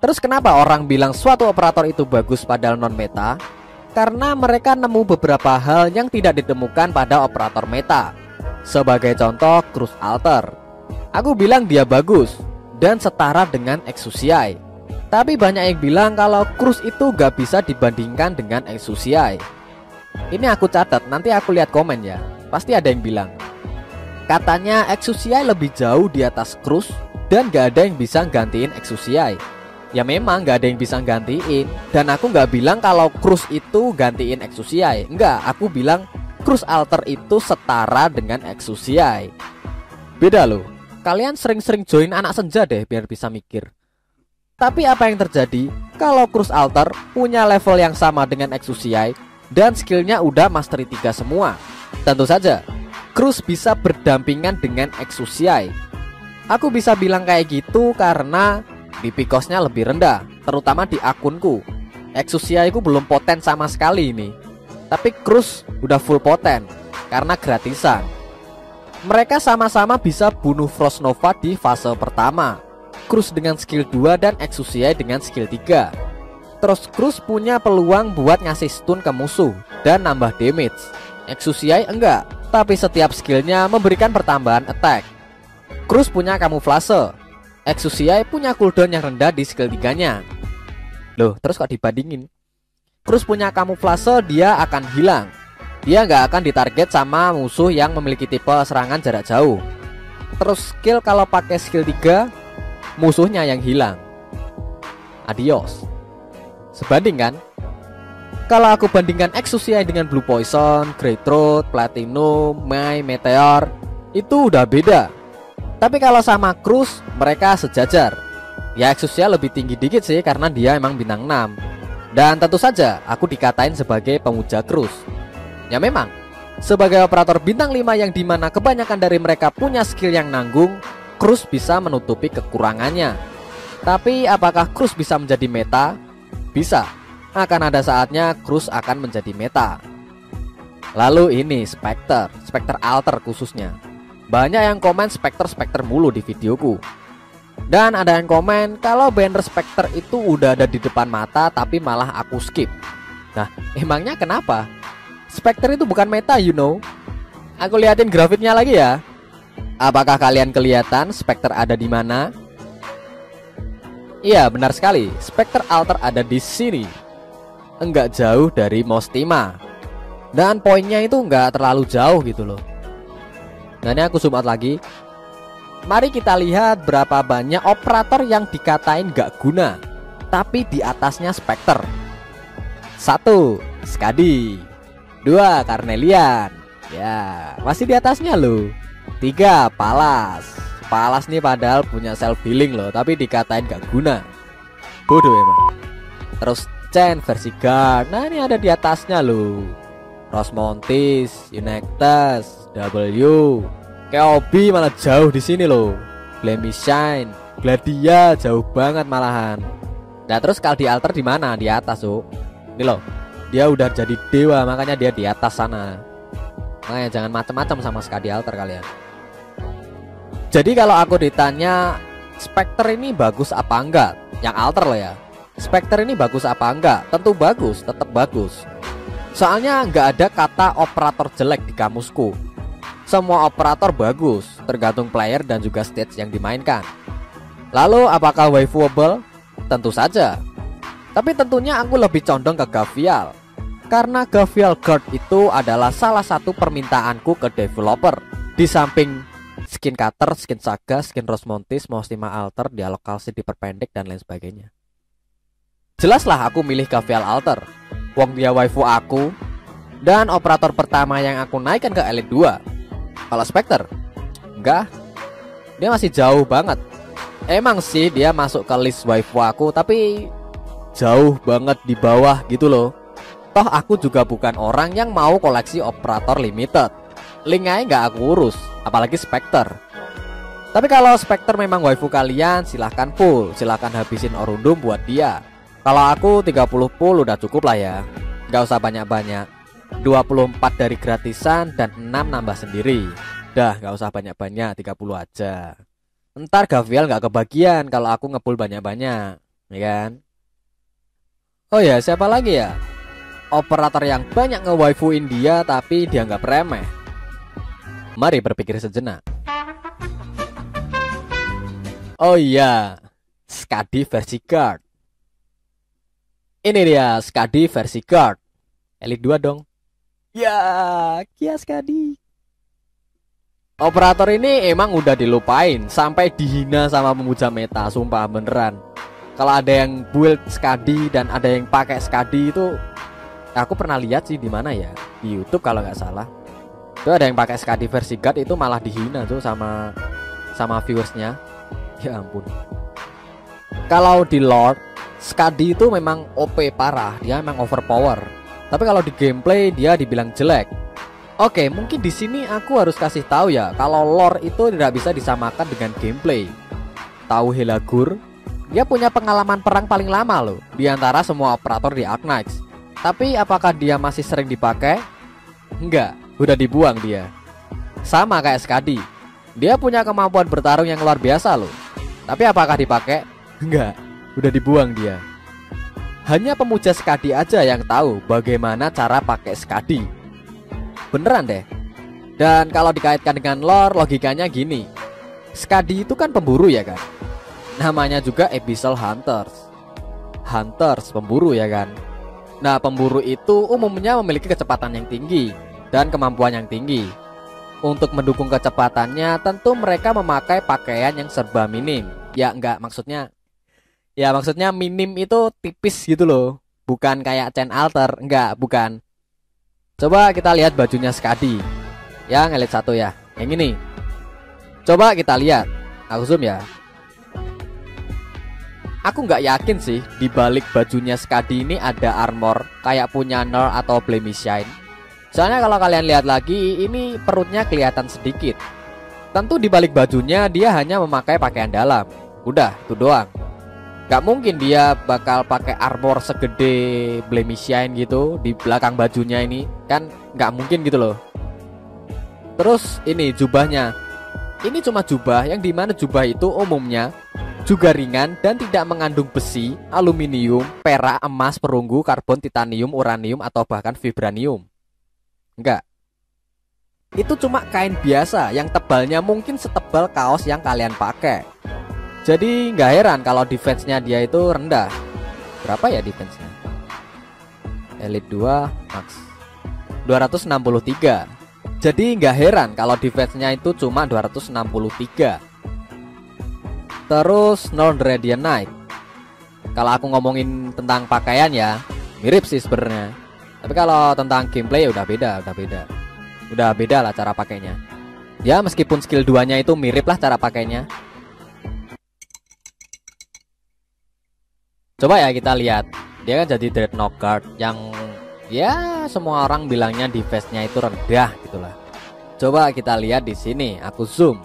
Terus kenapa orang bilang suatu operator itu bagus padahal non meta? Karena mereka nemu beberapa hal yang tidak ditemukan pada operator meta. Sebagai contoh, Cruise Alter. Aku bilang dia bagus dan setara dengan Exusiai. Tapi banyak yang bilang kalau Cruise itu gak bisa dibandingkan dengan Exusiai. Ini aku catat, nanti aku lihat komen ya. Pasti ada yang bilang. Katanya Exusiai lebih jauh di atas Cruise dan gak ada yang bisa gantiin Exusiai. Ya memang gak ada yang bisa gantiin. Dan aku gak bilang kalau Cruise itu gantiin Exusiai. Enggak, aku bilang Cruise Alter itu setara dengan Exusiai. Beda loh. Kalian sering-sering join anak senja deh biar bisa mikir. Tapi apa yang terjadi kalau Cruise Alter punya level yang sama dengan Exusiai dan skillnya udah mastery 3 semua? Tentu saja Cruise bisa berdampingan dengan Exusiai. Aku bisa bilang kayak gitu karena DP cost-nya lebih rendah, terutama di akunku. Exusiai ku belum poten sama sekali ini. Tapi Cruise udah full poten karena gratisan. Mereka sama-sama bisa bunuh Frost Nova di fase pertama. Cruise dengan skill 2 dan Exusiai dengan skill 3. Terus Cruise punya peluang buat ngasih stun ke musuh dan nambah damage. Exusiai enggak, tapi setiap skillnya memberikan pertambahan attack. Cruise punya kamuflase. Exusiai punya cooldown yang rendah di skill 3-nya. Loh, terus kok dibandingin? Cruise punya kamuflase, dia akan hilang. Dia nggak akan ditarget sama musuh yang memiliki tipe serangan jarak jauh. Terus skill kalau pakai skill 3, musuhnya yang hilang. Adios. Sebanding kan? Kalau aku bandingkan Exusiai dengan Blue Poison, Grey Throat, Platinum, Mai, Meteor, itu udah beda. Tapi kalau sama Cruise, mereka sejajar. Ya Exusiai lebih tinggi dikit sih karena dia emang bintang 6. Dan tentu saja aku dikatain sebagai pemuja Cruise. Ya memang, sebagai operator bintang 5 yang dimana kebanyakan dari mereka punya skill yang nanggung, Cruise bisa menutupi kekurangannya. Tapi apakah Cruise bisa menjadi meta? Bisa. Akan ada saatnya Cruise akan menjadi meta. Lalu ini Spectre Alter khususnya. Banyak yang komen Spectre mulu di videoku. Dan ada yang komen kalau banner Spectre itu udah ada di depan mata tapi malah aku skip. Nah, emangnya kenapa? Spectre itu bukan meta, you know. Aku liatin grafiknya lagi ya. Apakah kalian kelihatan Spectre ada di mana? Iya, benar sekali. Spectre Alter ada di sini. Enggak jauh dari Mostima. Dan poinnya itu enggak terlalu jauh gitu loh. Nah, ini aku zoom out lagi. Mari kita lihat berapa banyak operator yang dikatain gak guna, tapi di atasnya Spectre. 1. Skadi. 2. Carnelian. Ya, masih di atasnya loh. 3. Palas. Palas nih padahal punya self healing loh, tapi dikatain gak guna. Bodoh emang. Terus Chen versi Guard. Nah, ini ada di atasnya loh. Rosmontis, Unectus, W, KOB malah jauh di sini loh. Glamishine, Gladia jauh banget malahan. Nah, terus kalau di alter di mana? Di atas, oh. Ini loh. Dia udah jadi dewa, makanya dia di atas sana. Makanya jangan macam-macam sama Skadi alter kalian. Jadi kalau aku ditanya Spectre ini bagus apa enggak? Yang alter loh ya. Spectre ini bagus apa enggak? Tentu bagus, tetap bagus. Soalnya nggak ada kata operator jelek di kamusku. Semua operator bagus, tergantung player dan juga stage yang dimainkan. Lalu apakah waifuable? Tentu saja. Tapi tentunya aku lebih condong ke Gavial. Karena Gavial Guard itu adalah salah satu permintaanku ke developer. Di samping skin cutter, skin saga, skin Rosmontis, Mostima Alter, dialog kalsi diperpendek dan lain sebagainya. Jelaslah aku milih Gavial Alter. Wong dia waifu aku dan operator pertama yang aku naikkan ke Elite 2. Kalau Spectre, enggak. Dia masih jauh banget. Emang sih dia masuk ke list waifu aku, tapi jauh banget di bawah gitu loh. Toh aku juga bukan orang yang mau koleksi operator limited. Link aja nggak aku urus, apalagi Spectre. Tapi kalau Spectre memang waifu kalian, silahkan full. Silahkan habisin Orundum buat dia. Kalau aku 30 full udah cukup lah ya. Gak usah banyak-banyak. 24 dari gratisan dan 6 nambah sendiri. Dah gak usah banyak-banyak, 30 aja. Ntar Gavial gak kebagian kalau aku ngepull banyak-banyak. ya kan? Oh ya, siapa lagi ya? Operator yang banyak nge-waifuin dia tapi dianggap remeh. Mari berpikir sejenak. Oh iya, Skadi versi Guard. Ini dia Skadi versi Guard. Elite 2 dong. Ya, Kia Skadi. Operator ini emang udah dilupain sampai dihina sama pemuja meta, sumpah beneran. Kalau ada yang build Skadi dan ada yang pakai Skadi itu, aku pernah lihat sih di mana ya, di YouTube kalau nggak salah. Itu ada yang pakai Skadi versi God itu malah dihina tuh sama viewersnya. Ya ampun. Kalau di Lord, Skadi itu memang OP parah, dia memang overpower. Tapi kalau di gameplay dia dibilang jelek. Oke, mungkin di sini aku harus kasih tahu ya, kalau lore itu tidak bisa disamakan dengan gameplay. Tahu Helagur? Dia punya pengalaman perang paling lama loh di antara semua operator di Arknights. Tapi apakah dia masih sering dipakai? Enggak, udah dibuang dia. Sama kayak Skadi. Dia punya kemampuan bertarung yang luar biasa loh. Tapi apakah dipakai? Enggak, udah dibuang dia. Hanya pemuja Skadi aja yang tahu bagaimana cara pakai Skadi. Beneran deh. Dan kalau dikaitkan dengan lore, logikanya gini. Skadi itu kan pemburu ya kan. Namanya juga Abyssal Hunters. Hunters, pemburu ya kan. Nah, pemburu itu umumnya memiliki kecepatan yang tinggi dan kemampuan yang tinggi. Untuk mendukung kecepatannya, tentu mereka memakai pakaian yang serba minim. Ya enggak, maksudnya minim itu tipis gitu loh. Bukan kayak Chain Alter, enggak, bukan. Coba kita lihat bajunya Skadi yang Elite 1 ya, yang ini. Coba kita lihat. Aku zoom ya. Aku nggak yakin sih di balik bajunya Skadi ini ada armor kayak punya Null atau Blemish Shine. Soalnya kalau kalian lihat lagi, ini perutnya kelihatan sedikit. Tentu di balik bajunya dia hanya memakai pakaian dalam. Udah, itu doang. Gak mungkin dia bakal pakai armor segede Blemish Shine gitu di belakang bajunya ini. Kan gak mungkin gitu loh. Terus ini jubahnya. Ini cuma jubah yang dimana jubah itu umumnya juga ringan dan tidak mengandung besi, aluminium, perak, emas, perunggu, karbon, titanium, uranium, atau bahkan vibranium. Enggak. Itu cuma kain biasa yang tebalnya mungkin setebal kaos yang kalian pakai. Jadi nggak heran kalau defense-nya dia itu rendah. Berapa ya defense-nya? Elite 2 max 263. Jadi nggak heran kalau defense-nya itu cuma 263. Terus North Radiant Knight. Kalau aku ngomongin tentang pakaian ya, mirip sih sebenarnya. Tapi kalau tentang gameplay ya udah beda. Udah beda lah cara pakainya. Ya meskipun skill 2-nya itu mirip lah cara pakainya. Coba ya kita lihat. Dia kan jadi Dreadnought Guard yang ya semua orang bilangnya defense-nya itu rendah gitulah. Coba kita lihat di sini, aku zoom.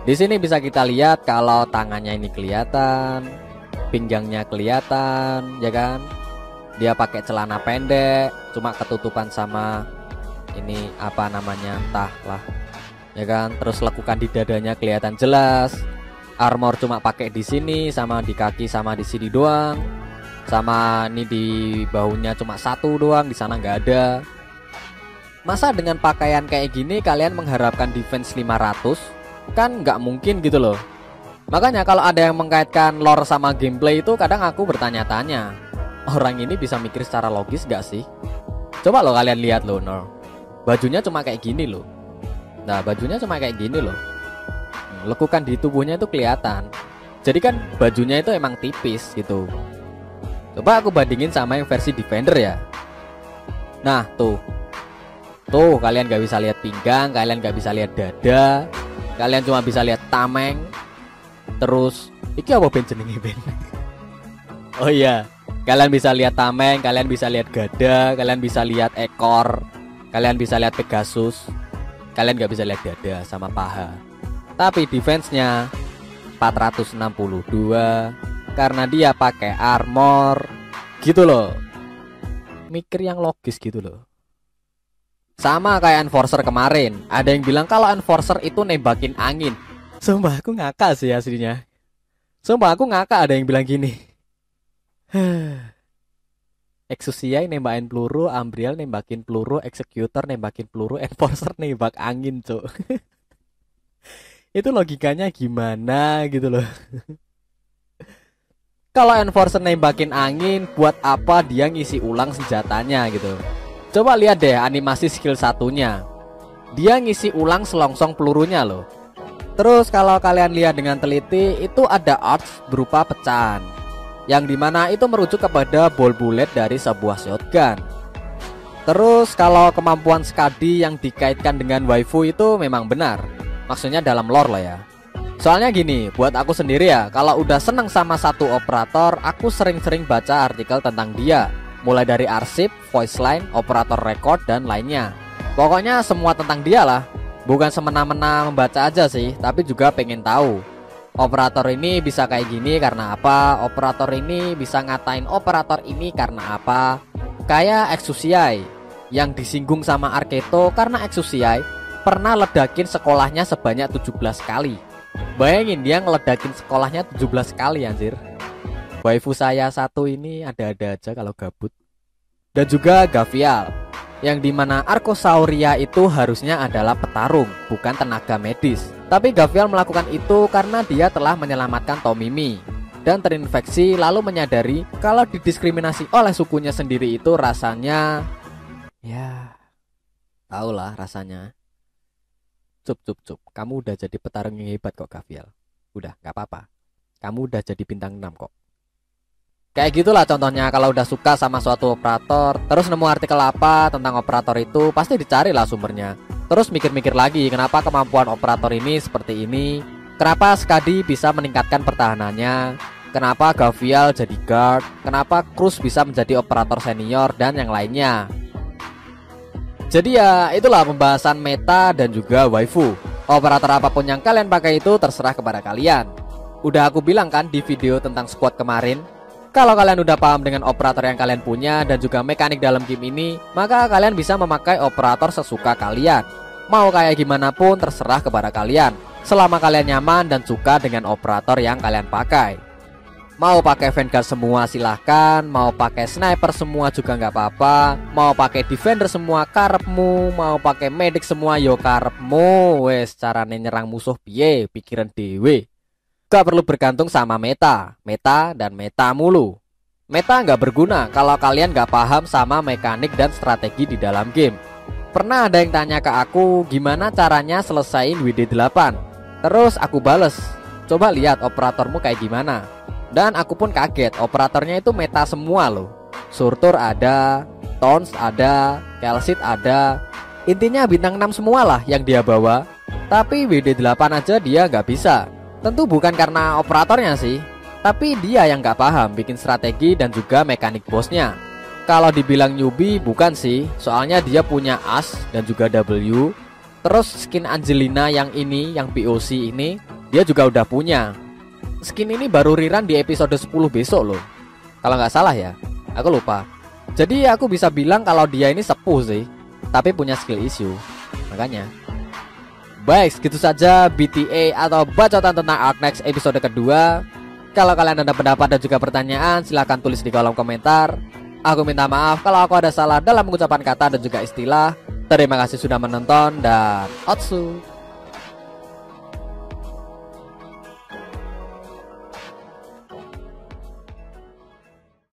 Di sini bisa kita lihat kalau tangannya ini kelihatan, pinggangnya kelihatan, ya kan? Dia pakai celana pendek, cuma ketutupan sama ini apa namanya, entahlah. Ya kan? Terus lekukan di dadanya kelihatan jelas. Armor cuma pakai di sini sama di kaki sama di sini doang. Sama ini di bahunya cuma satu doang, di sana nggak ada. Masa dengan pakaian kayak gini kalian mengharapkan defense 500? Kan nggak mungkin gitu loh. Makanya kalau ada yang mengkaitkan lore sama gameplay itu kadang aku bertanya-tanya, orang ini bisa mikir secara logis gak sih? Coba lo kalian lihat lo, bajunya cuma kayak gini loh. Nah bajunya cuma kayak gini loh. Lekukan di tubuhnya itu kelihatan. Jadi kan bajunya itu emang tipis gitu. Coba aku bandingin sama yang versi Defender ya. Nah tuh kalian gak bisa lihat pinggang, kalian gak bisa lihat dada, kalian cuma bisa lihat tameng. Terus iki apa ben jenenge ben? Oh iya, kalian bisa lihat tameng, kalian bisa lihat dada, kalian bisa lihat ekor, kalian bisa lihat Pegasus. Kalian gak bisa lihat dada sama paha. Tapi defense-nya 462 karena dia pakai armor gitu loh. Mikir yang logis gitu loh. Sama kayak Enforcer kemarin. Ada yang bilang kalau Enforcer itu nembakin angin. Sumpah aku ngakak sih aslinya. Sumpah aku ngakak ada yang bilang gini. Exusiai nembakin peluru, Ambriel nembakin peluru, Executor nembakin peluru, Enforcer nembak angin, cuk. Itu logikanya gimana gitu loh. Kalau Enforcer nembakin angin, buat apa dia ngisi ulang senjatanya gitu. Coba lihat deh animasi skill satunya. Dia ngisi ulang selongsong pelurunya loh. Terus kalau kalian lihat dengan teliti, itu ada arts berupa pecahan, yang dimana itu merujuk kepada ball bullet dari sebuah shotgun. Terus kalau kemampuan Skadi yang dikaitkan dengan waifu itu memang benar. Maksudnya dalam lore lah ya. Soalnya gini, buat aku sendiri ya, kalau udah seneng sama satu operator, aku sering-sering baca artikel tentang dia. Mulai dari arsip, voice line, operator record, dan lainnya. Pokoknya semua tentang dia lah. Bukan semena-mena membaca aja sih, tapi juga pengen tahu operator ini bisa kayak gini karena apa, operator ini bisa ngatain operator ini karena apa. Kayak Exusiai yang disinggung sama Arketo karena Exusiai pernah ledakin sekolahnya sebanyak 17 kali. Bayangin dia ngeledakin sekolahnya 17 kali anjir. Waifu saya satu ini ada-ada aja kalau gabut. Dan juga Gavial, yang dimana Arcosauria itu harusnya adalah petarung, bukan tenaga medis. Tapi Gavial melakukan itu karena dia telah menyelamatkan Tomimi dan terinfeksi, lalu menyadari kalau didiskriminasi oleh sukunya sendiri itu rasanya, ya tahulah rasanya. Cup, kamu udah jadi petarung yang hebat kok Gavial. Udah, gak apa-apa, kamu udah jadi bintang 6 kok. Kayak gitulah contohnya. Kalau udah suka sama suatu operator, terus nemu artikel apa tentang operator itu, pasti dicari lah sumbernya. Terus mikir-mikir lagi, kenapa kemampuan operator ini seperti ini, kenapa Skadi bisa meningkatkan pertahanannya, kenapa Gavial jadi guard, kenapa Cruz bisa menjadi operator senior, dan yang lainnya. Jadi ya itulah pembahasan meta dan juga waifu. Operator apapun yang kalian pakai itu terserah kepada kalian. Udah aku bilang kan di video tentang squad kemarin, kalau kalian udah paham dengan operator yang kalian punya dan juga mekanik dalam game ini, maka kalian bisa memakai operator sesuka kalian. Mau kayak gimana pun terserah kepada kalian, selama kalian nyaman dan suka dengan operator yang kalian pakai. Mau pakai Vanguard semua silahkan, mau pakai sniper semua juga nggak apa-apa, mau pakai defender semua karepmu, mau pakai medic semua yo karepmu. Wes carane nyerang musuh piye, pikiran dewe. Gak perlu bergantung sama meta dan meta mulu. Meta nggak berguna kalau kalian nggak paham sama mekanik dan strategi di dalam game. Pernah ada yang tanya ke aku gimana caranya selesain WD8. Terus aku bales, coba lihat operatormu kayak gimana. Dan aku pun kaget, operatornya itu meta semua loh. Surtur ada, Tons ada, Kelsit ada. Intinya bintang 6 semua lah yang dia bawa. Tapi WD8 aja dia nggak bisa. Tentu bukan karena operatornya sih, tapi dia yang gak paham bikin strategi dan juga mekanik bosnya. Kalau dibilang newbie bukan sih, soalnya dia punya As dan juga W. Terus skin Angelina yang ini, yang POC ini, dia juga udah punya. Skin ini baru rerun di episode 10 besok loh, kalau gak salah ya, aku lupa. Jadi aku bisa bilang kalau dia ini sepuh sih, tapi punya skill issue, makanya. Baik, segitu saja BTA atau bacotan tentang Arknights episode kedua. Kalau kalian ada pendapat dan juga pertanyaan, silahkan tulis di kolom komentar. Aku minta maaf kalau aku ada salah dalam mengucapkan kata dan juga istilah. Terima kasih sudah menonton dan otsu.